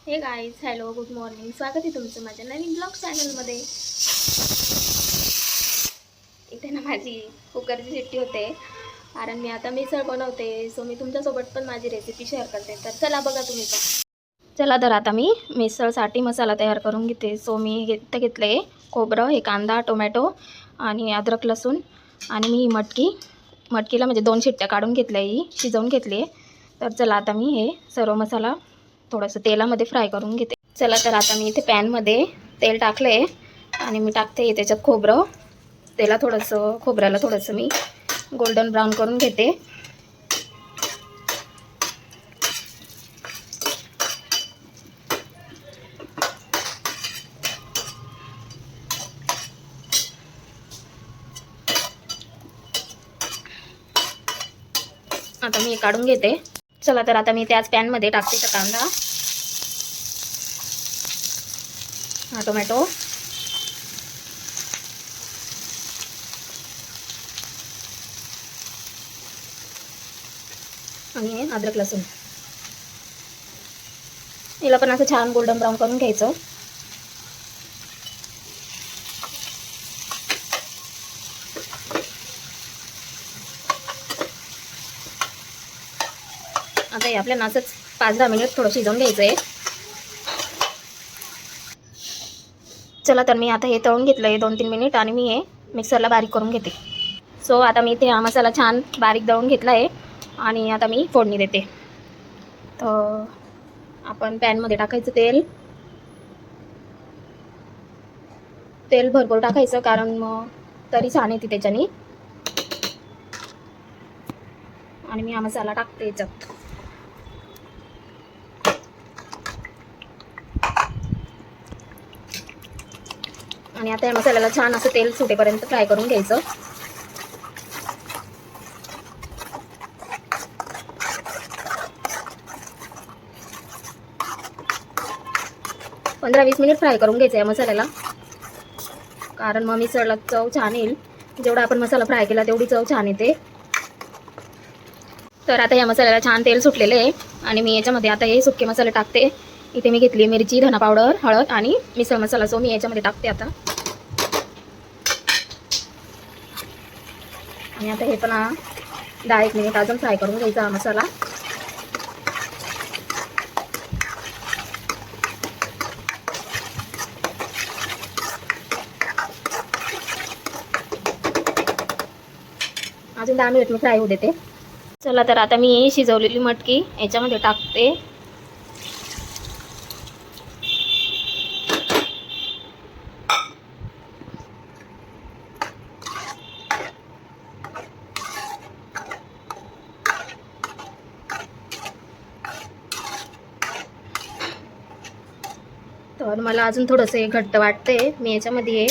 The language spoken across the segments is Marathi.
हे गाईज, हॅलो, गुड मॉर्निंग. स्वागत आहे तुमचं माझ्या नवीन ब्लॉग चॅनलमध्ये. इथे ना माझी कुकरची शिट्टी होते कारण मी आता मिसळ बनवते. सो मी तुमच्यासोबत पण माझी रेसिपी शेअर करते. तर चला बघा तुम्ही पण. चला तर आता मी मिसळसाठी मसाला तयार करून घेते. सो मी इथं घेतले खोबरं, हे कांदा, टोमॅटो आणि अद्रक, लसूण आणि मी मटकीला म्हणजे 2 शिट्ट्या काढून घेतल्या, ही शिजवून घेतली. तर चला आता मी हे सर्व मसाला थोडंसं तेलामध्ये फ्राय करून घेते. चला तर आता मी इथे पॅनमध्ये तेल टाकले आणि मी टाकते त्याच्यात खोबरं. खोबऱ्याला थोडंसं मी गोल्डन ब्राऊन करून घेते. आता मी काढून घेते. चला तर आता मी त्याच पॅनमध्ये टाकते कांदा, हा टोमॅटो आणि अद्रक, लसूण. याला पण असं छान गोल्डन ब्राऊन करून घ्यायचं. आता हे आपल्याला असंच 5-10 मिनिट थोडं शिजवून घ्यायचं आहे. चला तर मी आता हे तळून घेतलं आहे 2-3 मिनिट आणि मी हे मिक्सरला बारीक करून घेते. सो आता मी इथे हा मसाला छान बारीक दळून घेतला आहे आणि आता मी फोडणी देते. तर आपण पॅनमध्ये टाकायचं तेल भरपूर टाकायचं कारण मग तरी छान येते त्याच्याने. आणि मी हा मसाला टाकते याच्यात. आणि आता या मसाल्याला छान असं तेल सुटेपर्यंत फ्राय करून घ्यायचं. 15-20 मिनिट फ्राय करून घ्यायचं या मसाल्याला, कारण मग मिसळला चव छान येईल. जेवढा आपण मसाला फ्राय केला तेवढी चव छान येते. तर आता या मसाल्याला छान तेल सुटलेले आहे आणि मी याच्यामध्ये आता हे सुके मसाले टाकते. इथे मी घेतली मिरची, धना पावडर, हळद आणि मिसळ मसाला. सो मी याच्यामध्ये टाकते आता. आणि आता हे पण 10-1 मिनिट अजून फ्राय करून घ्यायचा हा मसाला. अजून 10 मिनिट मी फ्राय होऊ देते. चला तर आता मी शिजवलेली मटकी याच्यामध्ये टाकते. तर मला अजून थोडंसं घट्ट वाटते. मी याच्यामध्ये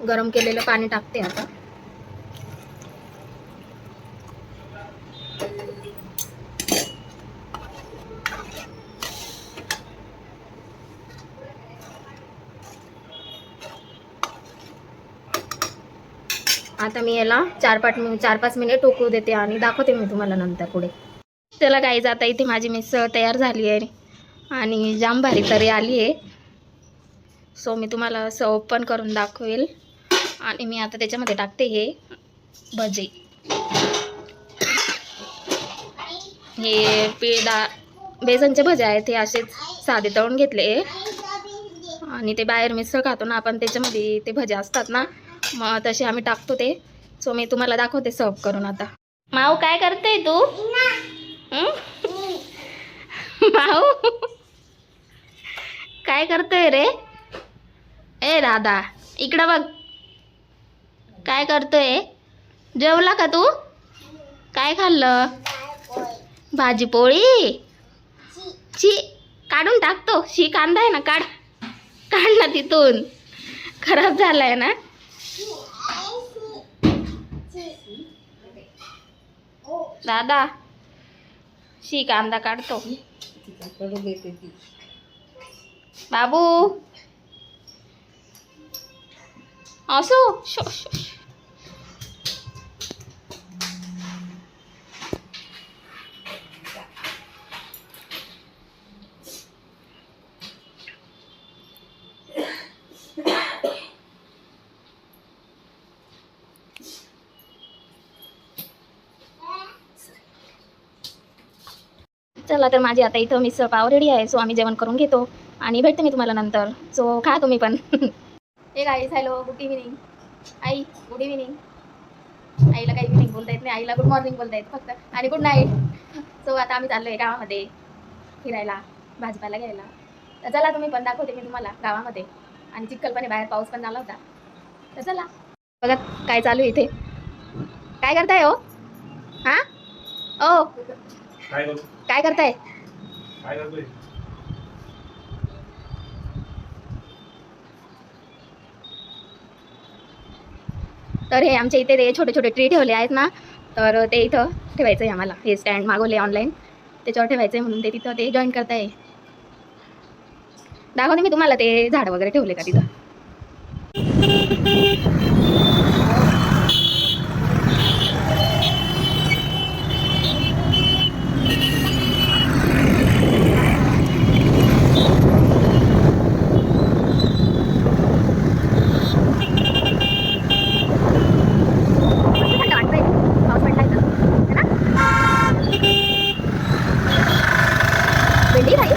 गरम केलेलं पाणी टाकते आता. आता मी याला 4-5 मिनिट उकळू देते आणि दाखवते मी तुम्हाला नंतर पुढे. चला गाईज, आता इथे माझी मिसळ तयार झाली आहे आणि जाम भारी तरी आली आहे. सो मी तुम्हाला सर्व पण करून दाखवेल. आणि मी आता त्याच्यामध्ये टाकते हे भजे. हे बेसनचे भजे आहेत. हे असेच साधे तळून घेतले आणि ते बाहेर मिसळ खातो ना आपण, त्याच्यामध्ये ते भजे असतात ना, मग तसे आम्ही टाकतो ते. सो मी तुम्हाला दाखवते सर्व करून. आता माऊ काय करते तू? माऊ काय करतोय रे? ए दादा, इकडं बघ, काय करतोय? जेवला का तू? काय खाल्लं? भाजी पोळी. शी काढून टाकतो. शी कांदा आहे ना, काढ ना तिथून, खराब झालाय ना. दादा, शी कांदा काढतो. बाबू असो. चला तर माझी आता इथं मिसळ पाव रेडी आहे. सो आम्ही जेवण करून घेतो आणि भेटते मी तुम्हाला नंतर. सो खा तुम्ही पण. Hey guys, hello, good evening. आई, गुड इव्हिनिंग. आईला काही इव्हिनिंग बोलता येत नाही, आईला गुड मॉर्निंग बोलता येत फक्त, आणि गुड नाईट. सो आता आम्ही चाललोय गावामध्ये फिरायला, भाजीपाला घ्यायला. तर चला तुम्ही पण, दाखवते मी तुम्हाला गावामध्ये. आणि चिखलपणे बाहेर पाऊस पण झाला होता. तर चला बघा काय चालू आहे इथे. काय करताय हो? हा ओ, काय करताय? तर हे आमच्या इथे ते छोटे छोटे ट्री ठेवले आहेत ना, तर ते इथं ठेवायचं आहे आम्हाला. हे स्टँड मागवले ऑनलाईन, त्याच्यावर ठेवायचं आहे म्हणून ते तिथं ते जॉईन करताय. दाखवते मी तुम्हाला ते झाड वगैरे ठेवले का तिथं. थंड वाटतंय, पाऊस पडलाय तर, है ना? भेंडी खाई.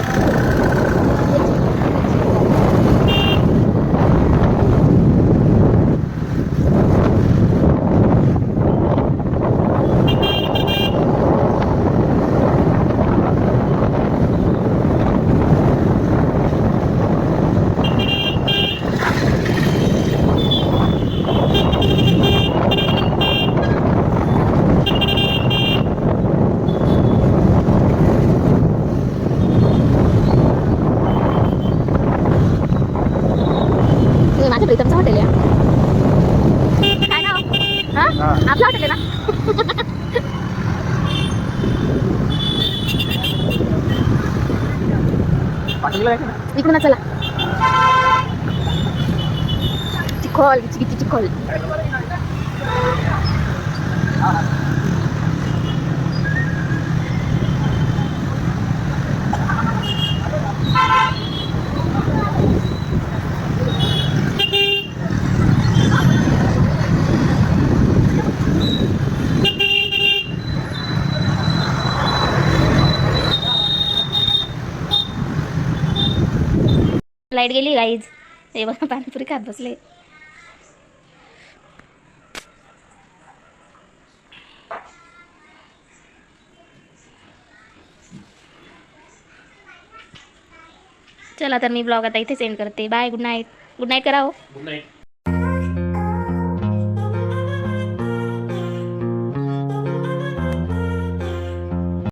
हे माझ्या प्रीतमचं हॉटेल आहे. काय नाव? हा, आपलं हॉटेल आहे ना. इकडून चला. चिखल, किती चिखल. लाईट गेली गाईज. हे बघा पाणीपुरी खात बसले. चला तर मी ब्लॉग आता इथे सेंड करते. Bye, good night. Good night करा हो. Good night.